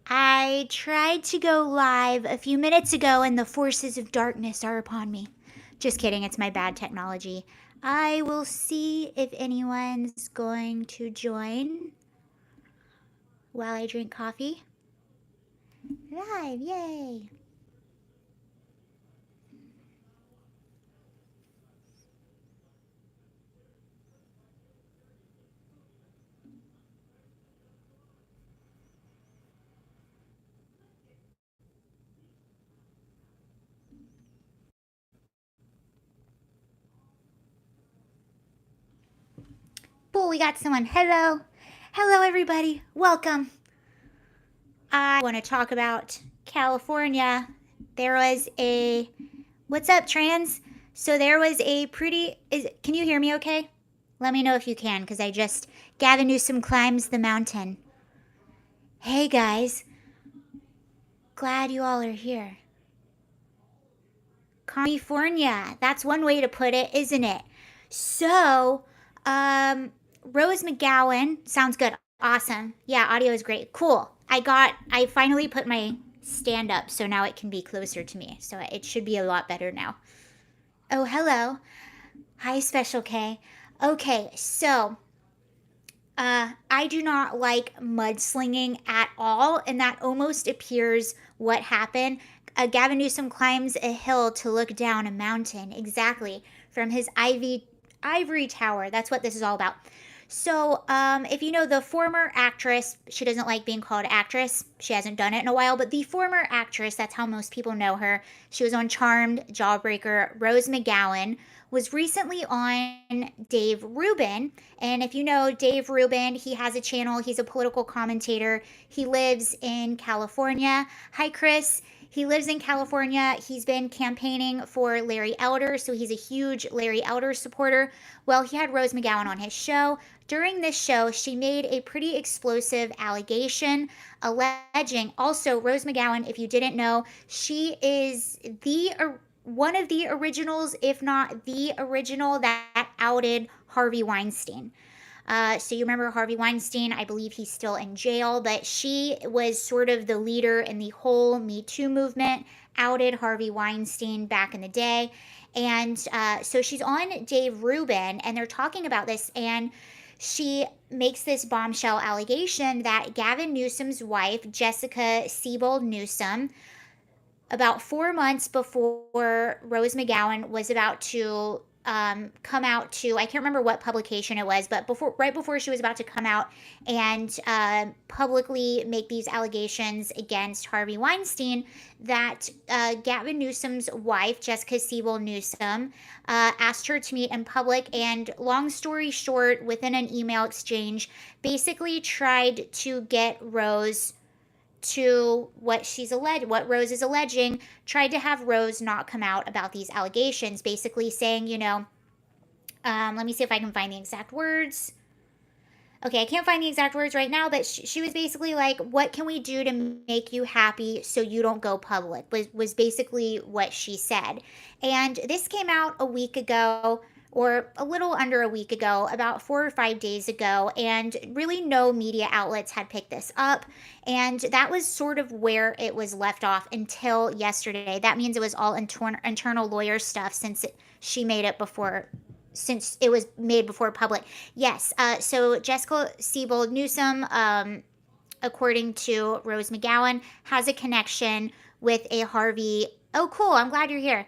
I tried to go live a few minutes ago and the forces of darkness are upon me. Just kidding, it's my bad technology. I will see if anyone's going to join while I drink coffee. Live, yay! Cool, we got someone. Hello. Hello, everybody. Welcome. I want to talk about California. There was a. What's up, trans? So there was a pretty. Can you hear me okay? Let me know if you can, because I just. Gavin Newsom climbs the mountain. Hey, guys. Glad you all are here. California. That's one way to put it, isn't it? So, Rose McGowan. Sounds good. Awesome. Yeah, audio is great. Cool. I finally put my stand up, so now it can be closer to me. So it should be a lot better now. Oh, hello. Hi, Special K. Okay, so I do not like mudslinging at all, and that almost appears what happened. Gavin Newsom climbs a hill to look down a mountain, exactly, from his ivory tower. That's what this is all about. So, if you know the former actress, she doesn't like being called actress. She hasn't done it in a while, but the former actress, that's how most people know her. She was on Charmed, Jawbreaker. Rose McGowan was recently on Dave Rubin. And if you know Dave Rubin, he has a channel. He's a political commentator. He lives in California. Hi, Chris. He lives in California. He's been campaigning for Larry Elder, so he's a huge Larry Elder supporter. Well, he had Rose McGowan on his show. During this show, she made a pretty explosive allegation alleging also Rose McGowan, if you didn't know, she is the one of the originals, if not the original, that outed Harvey Weinstein. So you remember Harvey Weinstein? I believe he's still in jail, but she was sort of the leader in the whole Me Too movement, outed Harvey Weinstein back in the day. And so she's on Dave Rubin, and they're talking about this, and she makes this bombshell allegation that Gavin Newsom's wife, Jessica Siebold Newsom, about 4 months before Rose McGowan was about to come out to, I can't remember what publication it was, but right before she was about to come out and publicly make these allegations against Harvey Weinstein, that Gavin Newsom's wife, Jessica Siebold Newsom, asked her to meet in public, and long story short, within an email exchange, basically tried to get Rose to what Rose is alleging, tried to have Rose not come out about these allegations, basically saying, let me see if I can find the exact words. Okay, I can't find the exact words right now, but she was basically like, what can we do to make you happy so you don't go public, was basically what she said. And this came out a week ago, or a little under a week ago, about 4 or 5 days ago, and really no media outlets had picked this up. And that was sort of where it was left off until yesterday. That means it was all internal lawyer stuff she made it before, since it was made before public. Yes. So Jessica Siebold Newsom, according to Rose McGowan, has a connection with a Harvey. Oh, cool. I'm glad you're here.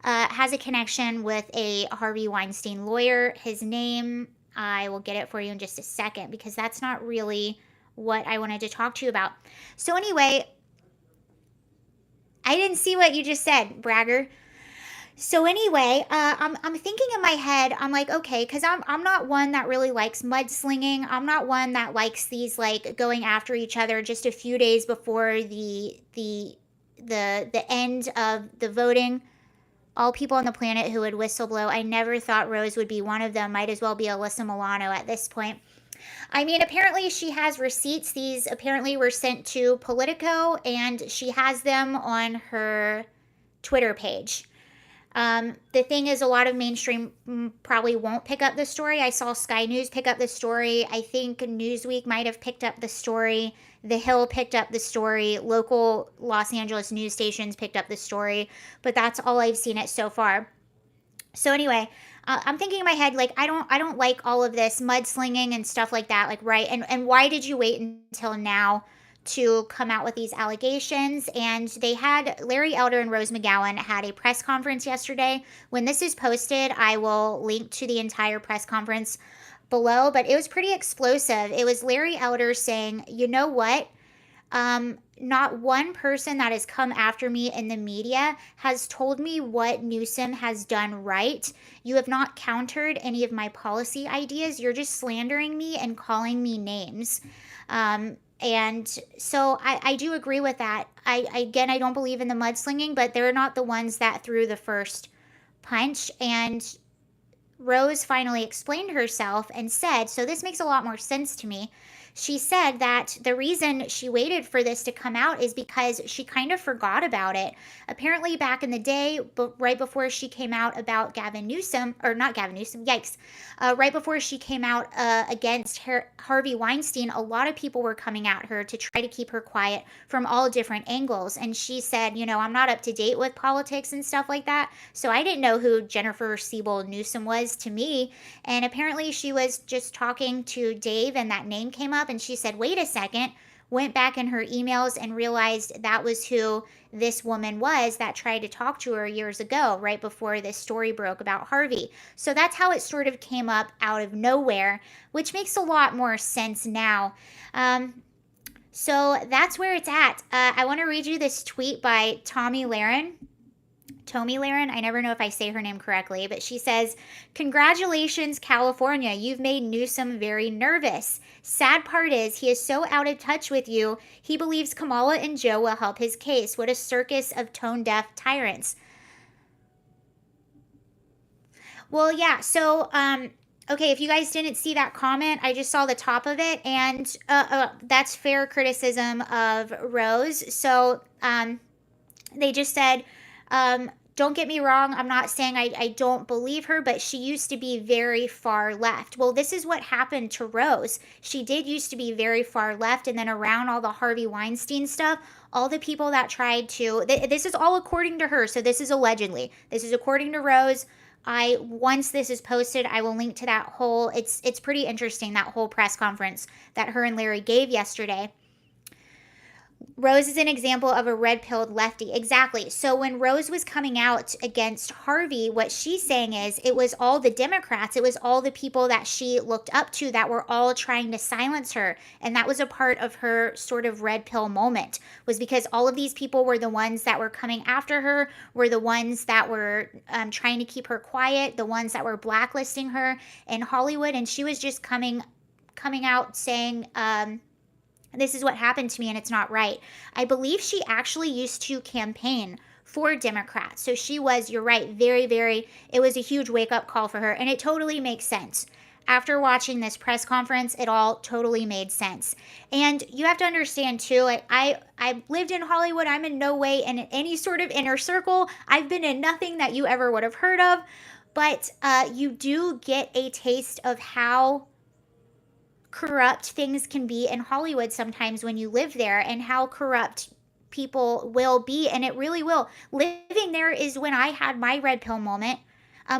Has a connection with a Harvey Weinstein lawyer. His name, I will get it for you in just a second, because that's not really what I wanted to talk to you about. So anyway, I didn't see what you just said, bragger. So anyway, I'm thinking in my head, I'm like, okay, because I'm not one that really likes mudslinging. I'm not one that likes these, like, going after each other just a few days before the end of the voting. All people on the planet who would whistleblow. I never thought Rose would be one of them. Might as well be Alyssa Milano at this point. I mean, apparently she has receipts. These apparently were sent to Politico, and she has them on her Twitter page. The thing is, a lot of mainstream probably won't pick up the story. I saw Sky News pick up the story. I think Newsweek might have picked up the story. The Hill picked up the story. Local Los Angeles news stations picked up the story. But that's all I've seen it so far. So anyway, I'm thinking in my head, like, I don't like all of this mudslinging and stuff like that. Like, right. And why did you wait until now to come out with these allegations? And they had Larry Elder and Rose McGowan had a press conference yesterday. When this is posted, I will link to the entire press conference below, but it was pretty explosive. It was Larry Elder saying, you know what? Not one person that has come after me in the media has told me what Newsom has done right. You have not countered any of my policy ideas. You're just slandering me and calling me names. And so I do agree with that. Again, I don't believe in the mudslinging, but they're not the ones that threw the first punch. And Rose finally explained herself and said, so this makes a lot more sense to me. She said that the reason she waited for this to come out is because she kind of forgot about it. Apparently, back in the day, but right before she came out about Gavin Newsom, or not Gavin Newsom, yikes, right before she came out against Harvey Weinstein, a lot of people were coming at her to try to keep her quiet from all different angles. And she said, you know, I'm not up to date with politics and stuff like that, so I didn't know who Jennifer Siebel Newsom was to me. And apparently she was just talking to Dave and that name came up and she said, wait a second, went back in her emails and realized that was who this woman was that tried to talk to her years ago, right before this story broke about Harvey. So that's how it sort of came up out of nowhere, which makes a lot more sense now. So that's where it's at. I want to read you this tweet by Tomi Lahren. I never know if I say her name correctly, but she says, congratulations, California. You've made Newsom very nervous. Sad part is he is so out of touch with you. He believes Kamala and Joe will help his case. What a circus of tone-deaf tyrants. Well, yeah, so, okay, if you guys didn't see that comment, I just saw the top of it, and that's fair criticism of Rose. So, they just said, don't get me wrong, I'm not saying I don't believe her, but she used to be very far left. Well, this is what happened to Rose. She did used to be very far left, and then around all the Harvey Weinstein stuff, all the people that tried to, this is all according to her, so this is allegedly. This is according to Rose. Once this is posted, I will link to that whole, it's pretty interesting, that whole press conference that her and Larry gave yesterday. Rose is an example of a red-pilled lefty. Exactly. So when Rose was coming out against Harvey, what she's saying is it was all the Democrats, it was all the people that she looked up to that were all trying to silence her. And that was a part of her sort of red pill moment, was because all of these people were the ones that were coming after her, were the ones that were trying to keep her quiet, the ones that were blacklisting her in Hollywood. And she was just coming out saying, this is what happened to me and it's not right. I believe she actually used to campaign for Democrats. So she was, you're right, very, very, it was a huge wake-up call for her. And it totally makes sense. After watching this press conference, it all totally made sense. And you have to understand, too, I lived in Hollywood. I'm in no way in any sort of inner circle. I've been in nothing that you ever would have heard of. But you do get a taste of how corrupt things can be in Hollywood sometimes when you live there, and how corrupt people will be, and it really will. Living there is when I had my red pill moment,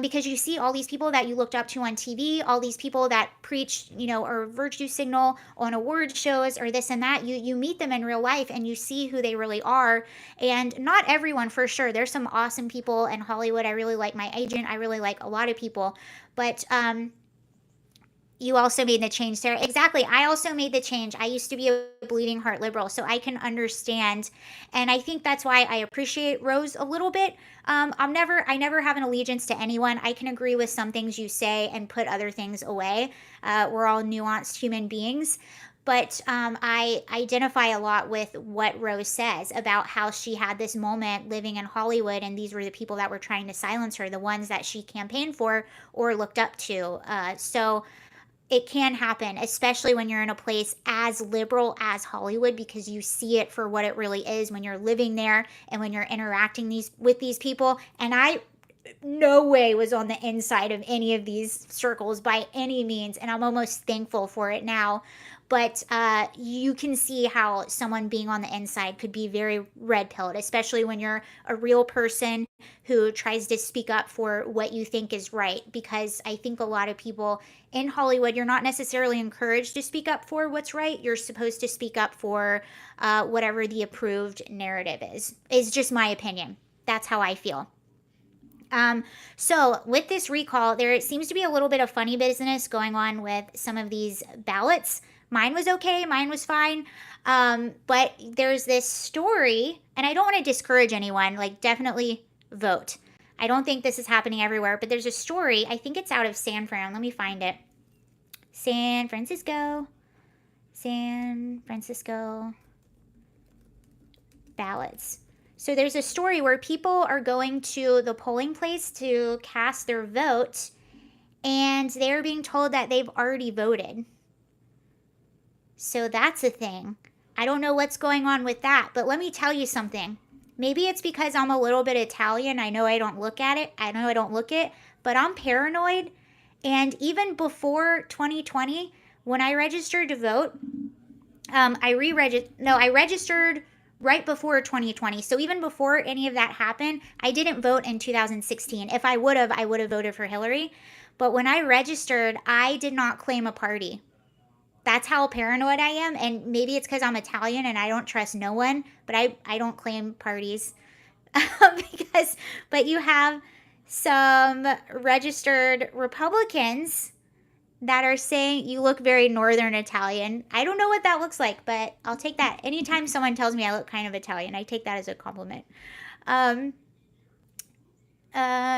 because you see all these people that you looked up to on TV, all these people that preach, or virtue signal on award shows or this and that. You meet them in real life and you see who they really are. And not everyone, for sure. There's some awesome people in Hollywood. I really like my agent. I really like a lot of people. But you also made the change, Sarah. Exactly. I also made the change. I used to be a bleeding heart liberal, so I can understand. And I think that's why I appreciate Rose a little bit. I never have an allegiance to anyone. I can agree with some things you say and put other things away. We're all nuanced human beings. But I identify a lot with what Rose says about how she had this moment living in Hollywood, and these were the people that were trying to silence her, the ones that she campaigned for or looked up to. So it can happen, especially when you're in a place as liberal as Hollywood, because you see it for what it really is when you're living there and when you're interacting with these people. And I no way was on the inside of any of these circles by any means, and I'm almost thankful for it now. but you can see how someone being on the inside could be very red-pilled, especially when you're a real person who tries to speak up for what you think is right. Because I think a lot of people in Hollywood, you're not necessarily encouraged to speak up for what's right. You're supposed to speak up for whatever the approved narrative is just my opinion. That's how I feel. So with this recall, there seems to be a little bit of funny business going on with some of these ballots. Mine was okay, mine was fine. But there's this story, and I don't want to discourage anyone, like, definitely vote. I don't think this is happening everywhere, but there's a story, I think it's out of San Fran. Let me find it. San Francisco ballots. So there's a story where people are going to the polling place to cast their vote, and they're being told that they've already voted. So that's a thing. I don't know what's going on with that, but let me tell you something. Maybe it's because I'm a little bit Italian. I know I don't look it, but I'm paranoid. And even before 2020, when I registered to vote, I registered right before 2020. So even before any of that happened, I didn't vote in 2016. If I would have voted for Hillary. But when I registered, I did not claim a party. That's how paranoid I am. And maybe it's because I'm Italian and I don't trust no one, but I don't claim parties. But you have some registered Republicans that are saying you look very Northern Italian. I don't know what that looks like, but I'll take that. Anytime someone tells me I look kind of Italian, I take that as a compliment.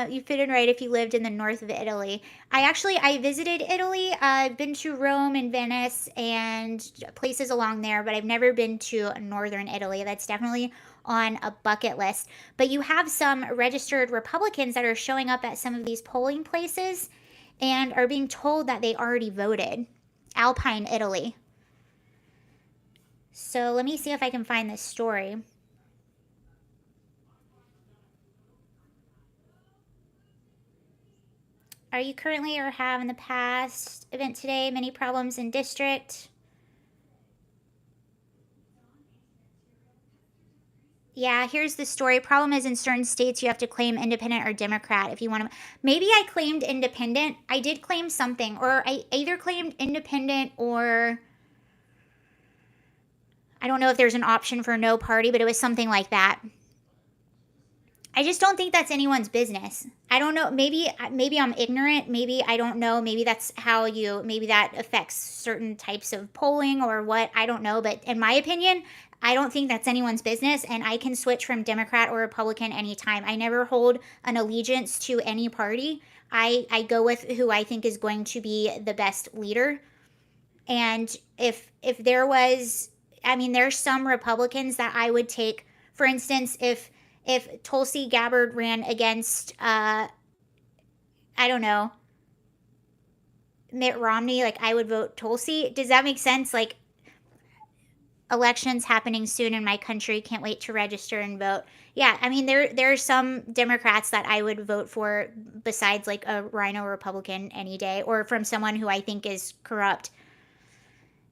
You fit in right if you lived in the north of Italy. I visited Italy. I've been to Rome and Venice and places along there, but I've never been to northern Italy. That's definitely on a bucket list. But you have some registered Republicans that are showing up at some of these polling places and are being told that they already voted. Alpine, Italy. So let me see if I can find this story. Are you currently or have in the past event today many problems in district? Yeah, here's the story. Problem is in certain states you have to claim independent or Democrat if you want to. Maybe I claimed independent. I did claim something, or I either claimed independent or I don't know if there's an option for no party, but it was something like that. I just don't think that's anyone's business. I don't know. Maybe I'm ignorant. Maybe I don't know. Maybe that's maybe that affects certain types of polling or what. I don't know. But in my opinion, I don't think that's anyone's business. And I can switch from Democrat or Republican anytime. I never hold an allegiance to any party. I go with who I think is going to be the best leader. And if there was, there's some Republicans that I would take. For instance, if Tulsi Gabbard ran against, I don't know, Mitt Romney, like, I would vote Tulsi. Does that make sense? Like, elections happening soon in my country. Can't wait to register and vote. Yeah, there are some Democrats that I would vote for besides, like, a rhino Republican any day, or from someone who I think is corrupt.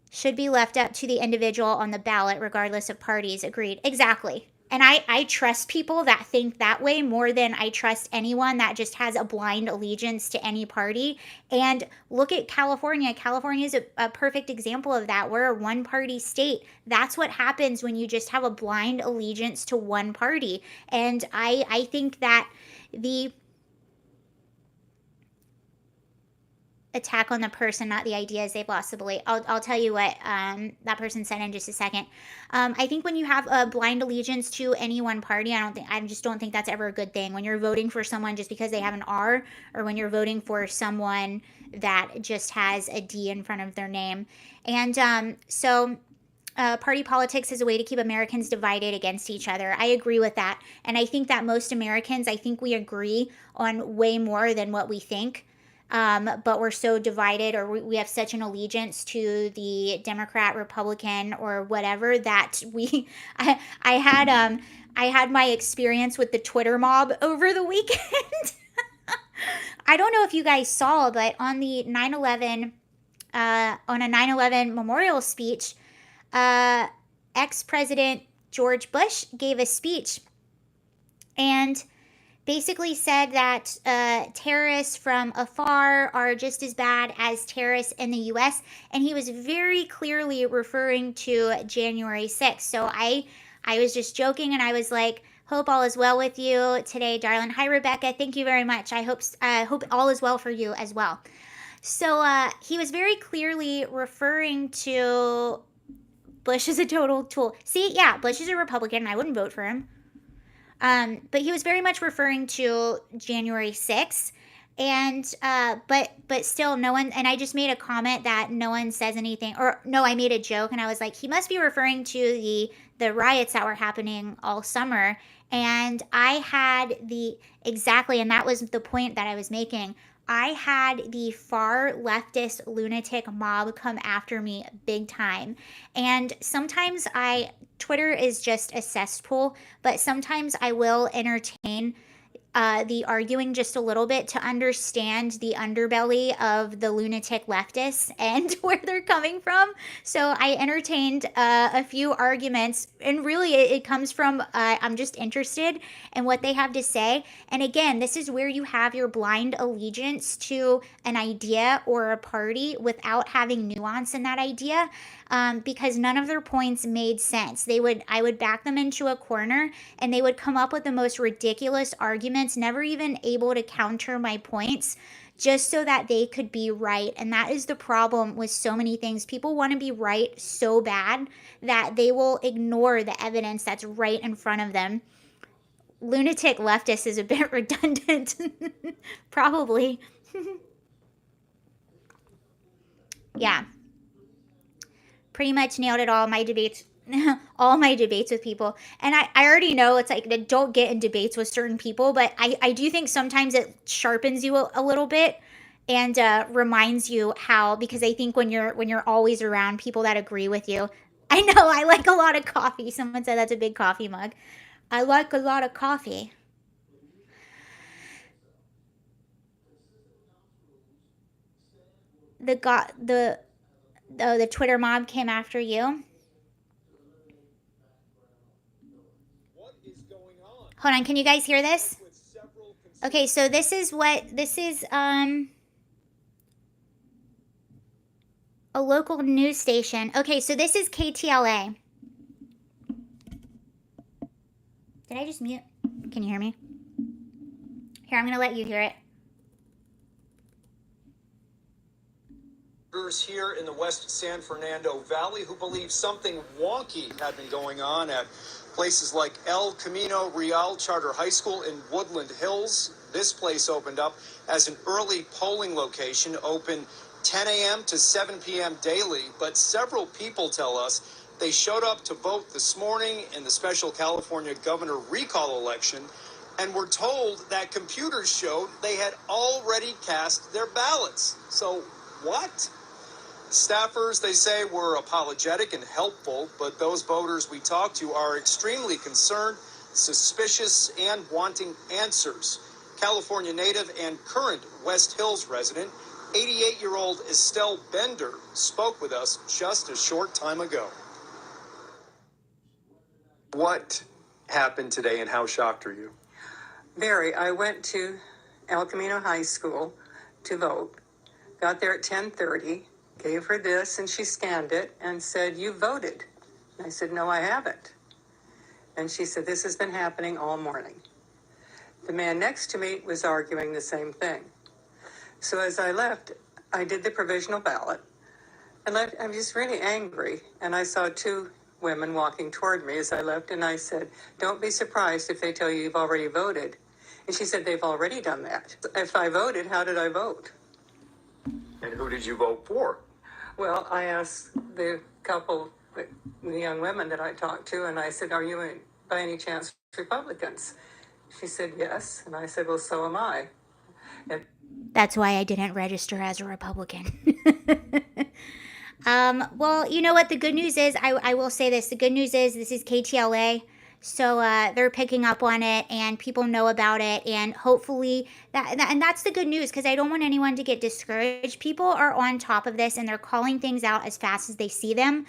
Should be left up to the individual on the ballot, regardless of parties. Agreed. Exactly. And I trust people that think that way more than I trust anyone that just has a blind allegiance to any party. And look at California. California is a perfect example of that. We're a one-party state. That's what happens when you just have a blind allegiance to one party. And I think that the attack on the person, not the ideas, they've lost the belief. I'll tell you what that person said in just a second. I think when you have a blind allegiance to any one party, I just don't think that's ever a good thing. When you're voting for someone just because they have an R, or when you're voting for someone that just has a D in front of their name. And party politics is a way to keep Americans divided against each other. I agree with that. And I think that most Americans, I think we agree on way more than what we think. But we're so divided, or we have such an allegiance to the Democrat, Republican, or whatever that I had my experience with the Twitter mob over the weekend. I don't know if you guys saw, but on the 9/11 on a 9/11 memorial speech, ex-President George Bush gave a speech and basically said that terrorists from afar are just as bad as terrorists in the US. And he was very clearly referring to January 6th. So I was just joking and I was like, hope all is well with you today, darling. Hi, Rebecca. Thank you very much. I hope all is well for you as well. So he was very clearly referring to Bush as a total tool. See, yeah, Bush is a Republican and I wouldn't vote for him. But he was very much referring to January 6th. And but still no one, and I just made a comment that no one says anything, or no, I made a joke and I was like, he must be referring to the riots that were happening all summer. And I had exactly, and that was the point that I was making. I had the far leftist lunatic mob come after me big time. And sometimes Twitter is just a cesspool, but sometimes I will entertain the arguing just a little bit to understand the underbelly of the lunatic leftists and where they're coming from. So I entertained a few arguments, and really it comes from I'm just interested in what they have to say. And again, this is where you have your blind allegiance to an idea or a party without having nuance in that idea. Because none of their points made sense. I would back them into a corner and they would come up with the most ridiculous arguments, never even able to counter my points, just so that they could be right. And that is the problem with so many things. People want to be right so bad that they will ignore the evidence that's right in front of them. Lunatic leftist is a bit redundant. Probably. Yeah. Pretty much nailed it all my debates with people. And I already know it's like, don't get in debates with certain people, but I do think sometimes it sharpens you a little bit and reminds you how, because I think when you're always around people that agree with you. I know I like a lot of coffee. Someone said that's a big coffee mug. I like a lot of coffee. The Twitter mob came after you. Hold on, can you guys hear this? Okay, so this is a local news station. Okay, so this is KTLA. Did I just mute? Can you hear me? Here, I'm going to let you hear it. Here in the West San Fernando Valley who believe something wonky had been going on at places like El Camino Real Charter High School in Woodland Hills. This place opened up as an early polling location, open 10 a.m. to 7 p.m. daily, but several people tell us they showed up to vote this morning in the special California governor recall election and were told that computers showed they had already cast their ballots. So what? Staffers, they say, were apologetic and helpful, but those voters we talked to are extremely concerned, suspicious, and wanting answers. California native and current West Hills resident, 88-year-old Estelle Bender, spoke with us just a short time ago. What happened today and how shocked are you? Very. I went to El Camino High School to vote, got there at 10:30. Gave her this, and she scanned it and said, "You voted." I said, "No, I haven't." And she said, "This has been happening all morning." The man next to me was arguing the same thing. So as I left, I did the provisional ballot. I left. I was just really angry, and I saw two women walking toward me as I left, and I said, "Don't be surprised if they tell you you've already voted." And she said, "They've already done that." If I voted, how did I vote? And who did you vote for? Well, I asked the couple, the young women that I talked to, and I said, "Are you by any chance Republicans?" She said, "Yes." And I said, "Well, so am I." And that's why I didn't register as a Republican. Well, you know what? The good news is, I will say this. The good news is this is KTLA. So they're picking up on it, and people know about it, and hopefully and that's the good news, because I don't want anyone to get discouraged. People are on top of this, and they're calling things out as fast as they see them.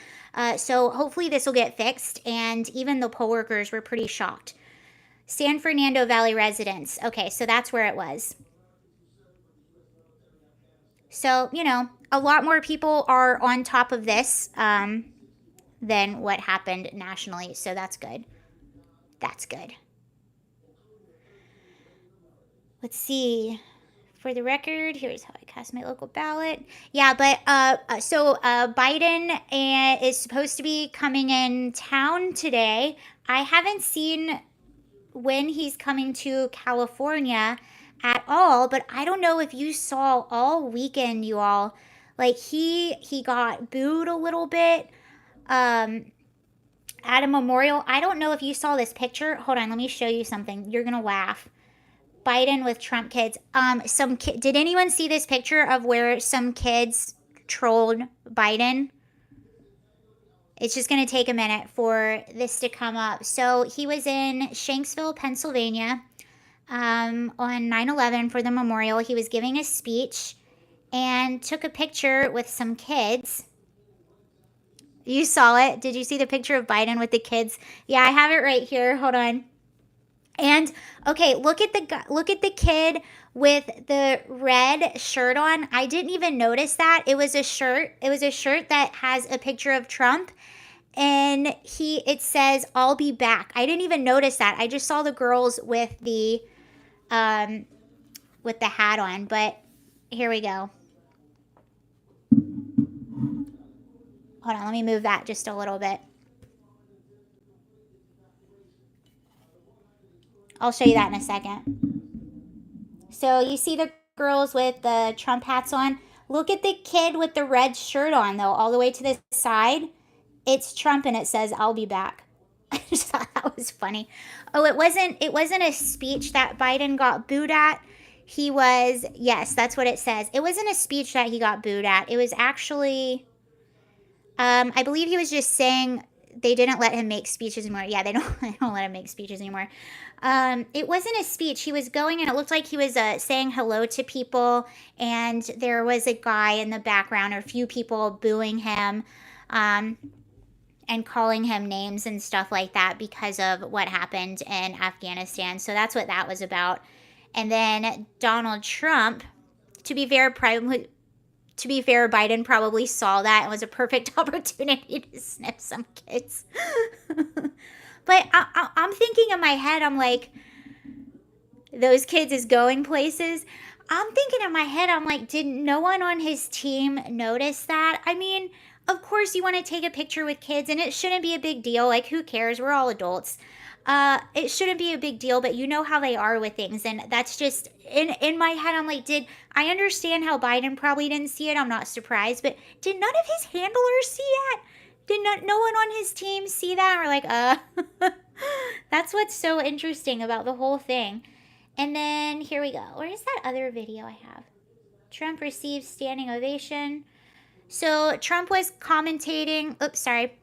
So hopefully this will get fixed, and even the poll workers were pretty shocked. San Fernando Valley residents. Okay, so that's where it was. So, you know, a lot more people are on top of this than what happened nationally, so that's good. That's good. Let's see. For the record, here's how I cast my local ballot. Yeah, but so Biden is supposed to be coming in town today. I haven't seen when he's coming to California at all, but I don't know if you saw all weekend, you all. Like he got booed a little bit at a memorial. I don't know if you saw this picture. Hold on, let me show you something. You're gonna laugh. Biden with Trump kids. Did anyone see this picture of where some kids trolled Biden? It's just going to take a minute for this to come up. So he was in Shanksville, Pennsylvania, on 9/11 for the memorial. He was giving a speech and took a picture with some kids. You saw it. Did you see the picture of Biden with the kids? Yeah, I have it right here. Hold on. And okay, look at the kid with the red shirt on. I didn't even notice that. It was a shirt. It was a shirt that has a picture of Trump, and it says "I'll be back." I didn't even notice that. I just saw the girls with the hat on, but here we go. Hold on, let me move that just a little bit. I'll show you that in a second. So you see the girls with the Trump hats on. Look at the kid with the red shirt on, though, all the way to the side. It's Trump, and it says "I'll be back." I just thought that was funny. Oh, it wasn't a speech that Biden got booed at. Yes, that's what it says. It wasn't a speech that he got booed at. It was actually I believe he was just saying they didn't let him make speeches anymore. Yeah, they don't let him make speeches anymore. It wasn't a speech. He was going, and it looked like he was saying hello to people, and there was a guy in the background, or a few people booing him and calling him names and stuff like that because of what happened in Afghanistan. So that's what that was about. And then Donald Trump, to be fair, Biden probably saw that and was a perfect opportunity to sniff some kids. But I'm thinking in my head, I'm like, those kids is going places. I'm thinking in my head, I'm like, did no one on his team notice that? I mean, of course you want to take a picture with kids, and it shouldn't be a big deal. Like, who cares? We're all adults. It shouldn't be a big deal, but you know how they are with things, and that's just in my head. I'm like, I understand how Biden probably didn't see it? I'm not surprised, but did none of his handlers see that? Did no one on his team see that? We're like, that's what's so interesting about the whole thing. And then here we go. Where is that other video I have? Trump receives standing ovation. So Trump was commentating. Oops, sorry.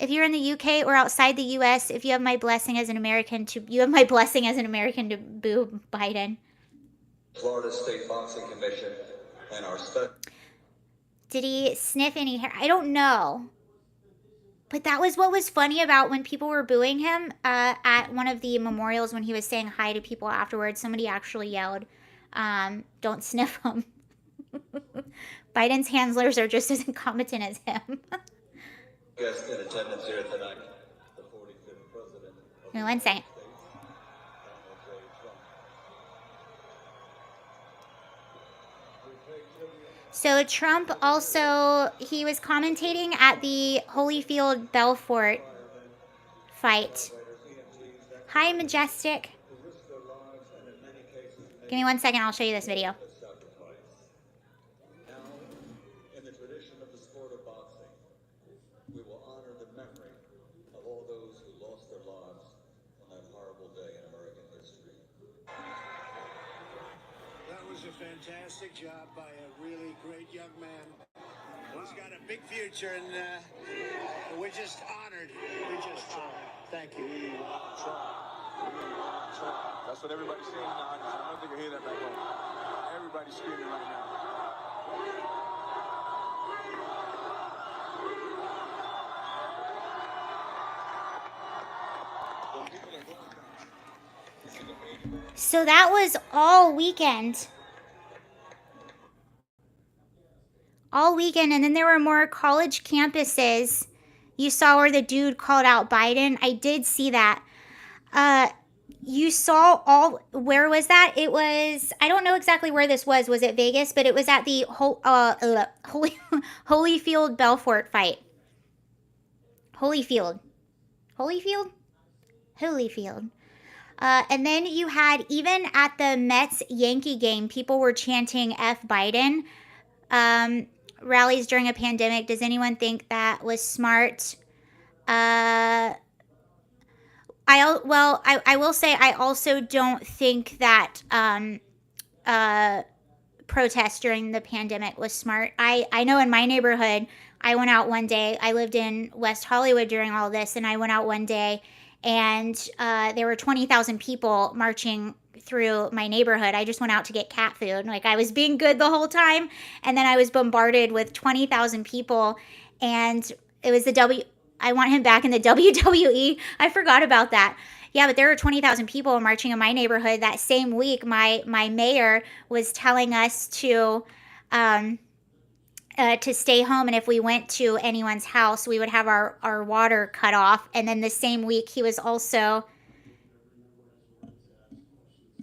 If you're in the UK or outside the US, if you have my blessing as an American to boo Biden. Florida State Boxing Commission and our study. Did he sniff any hair? I don't know. But that was what was funny about when people were booing him at one of the memorials when he was saying hi to people afterwards. Somebody actually yelled, "Don't sniff him." Biden's handlers are just as incompetent as him. Guest in attendance here tonight, the 45th president. Give me one second. So Trump also, he was commentating at the Holyfield Belfort fight. Hi, Majestic. Give me 1 second, I'll show you this video. Now, in the tradition of the sport of boxing, we will honor the memory of all those who lost their lives on that horrible day in American history. That was a fantastic job by a really great young man. He's got a big future, and we're just honored. We're just honored. Thank you. We want Trump. We want Trump. That's what everybody's saying now. I don't think I hear that back home. Everybody's screaming right now. So that was all weekend. All weekend, and then there were more college campuses. You saw where the dude called out Biden. I did see that. You saw all, where was that? It was, I don't know exactly where this was. Was it Vegas? But it was at the Holyfield Belfort fight. Holyfield. And then you had, even at the Mets Yankee game, people were chanting F Biden. Rallies during a pandemic. Does anyone think that was smart? I will say I also don't think that protest during the pandemic was smart. I know in my neighborhood, I went out one day. I lived in West Hollywood during all this, and I went out one day, and there were 20,000 people marching through my neighborhood. I just went out to get cat food. Like, I was being good the whole time, and then I was bombarded with 20,000 people, and it was I want him back in the WWE. I forgot about that. Yeah, but there were 20,000 people marching in my neighborhood that same week. My mayor was telling us to stay home, and if we went to anyone's house, we would have our water cut off. And then the same week, he was also...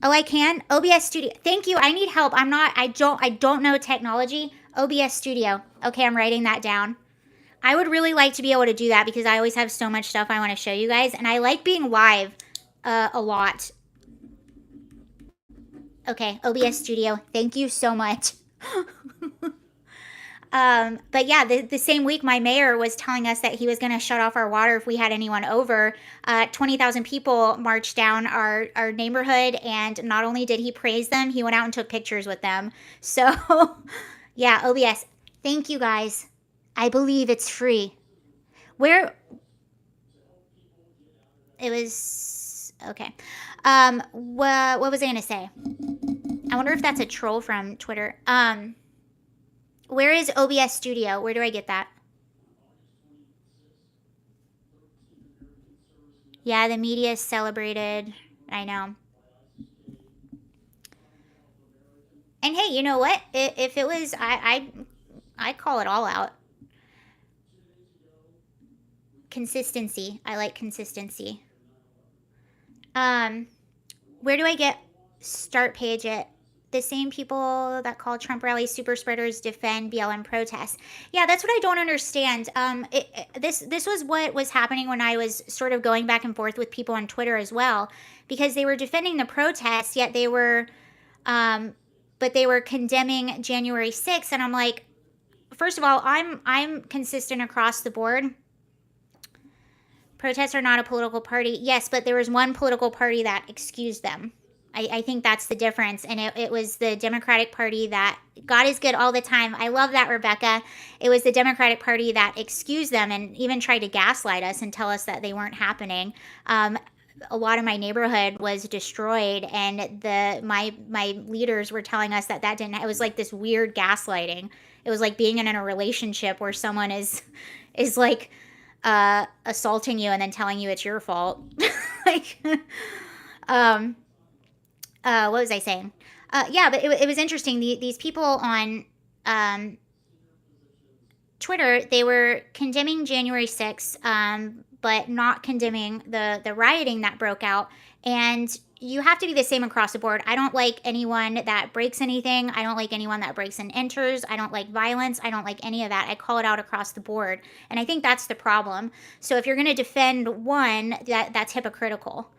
Oh, I can? OBS Studio. Thank you. I need help. I don't know technology. OBS Studio. Okay, I'm writing that down. I would really like to be able to do that because I always have so much stuff I want to show you guys. And I like being live a lot. Okay, OBS Studio. Thank you so much. But yeah, the same week, my mayor was telling us that he was going to shut off our water if we had anyone over. 20,000 people marched down our neighborhood, and not only did he praise them, he went out and took pictures with them. So, yeah, OBS. Thank you, guys. I believe it's free. Where... It was... Okay. What was I going to say? I wonder if that's a troll from Twitter. Where is OBS Studio? Where do I get that? Yeah, the media is celebrated. I know. And hey, you know what? If it was... I call it all out. Consistency. I like consistency. Where do I get start page at? The same people that call Trump rallies super spreaders defend BLM protests. Yeah, that's what I don't understand. This was what was happening when I was sort of going back and forth with people on Twitter as well, because they were defending the protests, yet they were, but they were condemning January 6th, and I'm like, first of all, I'm consistent across the board. Protests are not a political party. Yes, but there was one political party that excused them. I think that's the difference. And it was the Democratic Party that... God is good all the time. I love that, Rebecca. It was the Democratic Party that excused them and even tried to gaslight us and tell us that they weren't happening. A lot of my neighborhood was destroyed, and my leaders were telling us that didn't... It was like this weird gaslighting. It was like being in a relationship where someone is like assaulting you and then telling you it's your fault. Like... what was I saying? Yeah, but it was interesting. These people on Twitter, they were condemning January 6th, but not condemning the rioting that broke out. And you have to be the same across the board. I don't like anyone that breaks anything. I don't like anyone that breaks and enters. I don't like violence. I don't like any of that. I call it out across the board. And I think that's the problem. So if you're going to defend one, that's hypocritical.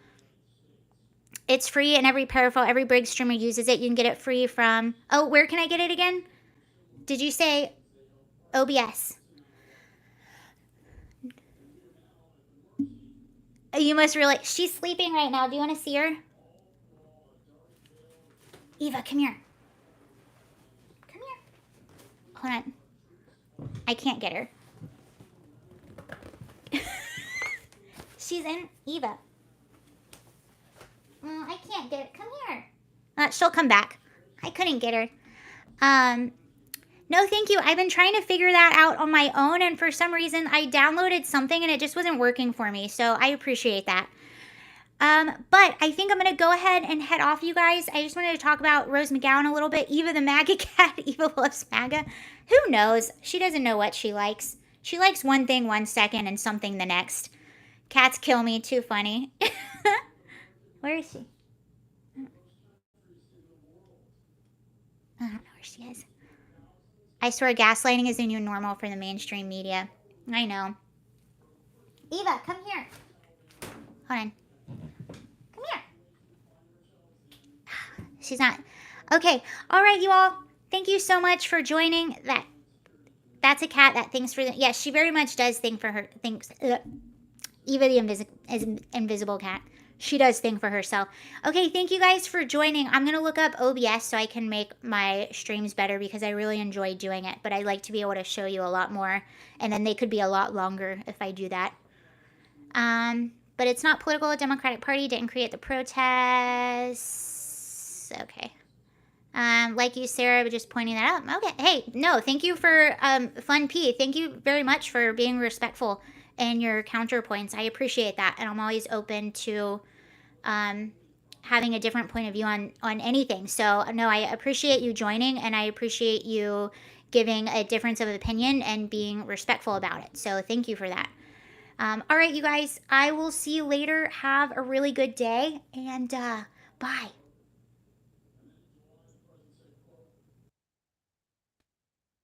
It's free, and every Parafo, every Brig streamer uses it. You can get it free from... Oh, where can I get it again? Did you say OBS? You must really... She's sleeping right now. Do you want to see her? Eva, come here. Come here. Hold on. I can't get her. She's in Eva. I can't get it. Come here. She'll come back. I couldn't get her. No, thank you. I've been trying to figure that out on my own, and for some reason, I downloaded something and it just wasn't working for me. So I appreciate that. But I think I'm going to go ahead and head off, you guys. I just wanted to talk about Rose McGowan a little bit. Eva the MAGA cat. Eva loves MAGA. Who knows? She doesn't know what she likes. She likes one thing 1 second and something the next. Cats kill me. Too funny. Where is she? I don't know where she is. I swear gaslighting is the new normal for the mainstream media. I know. Eva, come here. Hold on. Come here. She's not. Okay. All right, you all. Thank you so much for joining. That's a cat that thinks for the... Yes, she very much does think for her... Thinks... Eva the invisible cat. She does think for herself. Okay, thank you guys for joining. I'm going to look up OBS so I can make my streams better because I really enjoy doing it. But I like to be able to show you a lot more. And then they could be a lot longer if I do that. But it's not political. Democratic Party didn't create the protests. Okay. Like you, Sarah, but just pointing that out. Okay. Hey, no, thank you for Fun P. Thank you very much for being respectful and your counterpoints. I appreciate that. And I'm always open to having a different point of view on anything. So, no, I appreciate you joining, and I appreciate you giving a difference of opinion and being respectful about it. So thank you for that. All right, you guys, I will see you later. Have a really good day, and bye.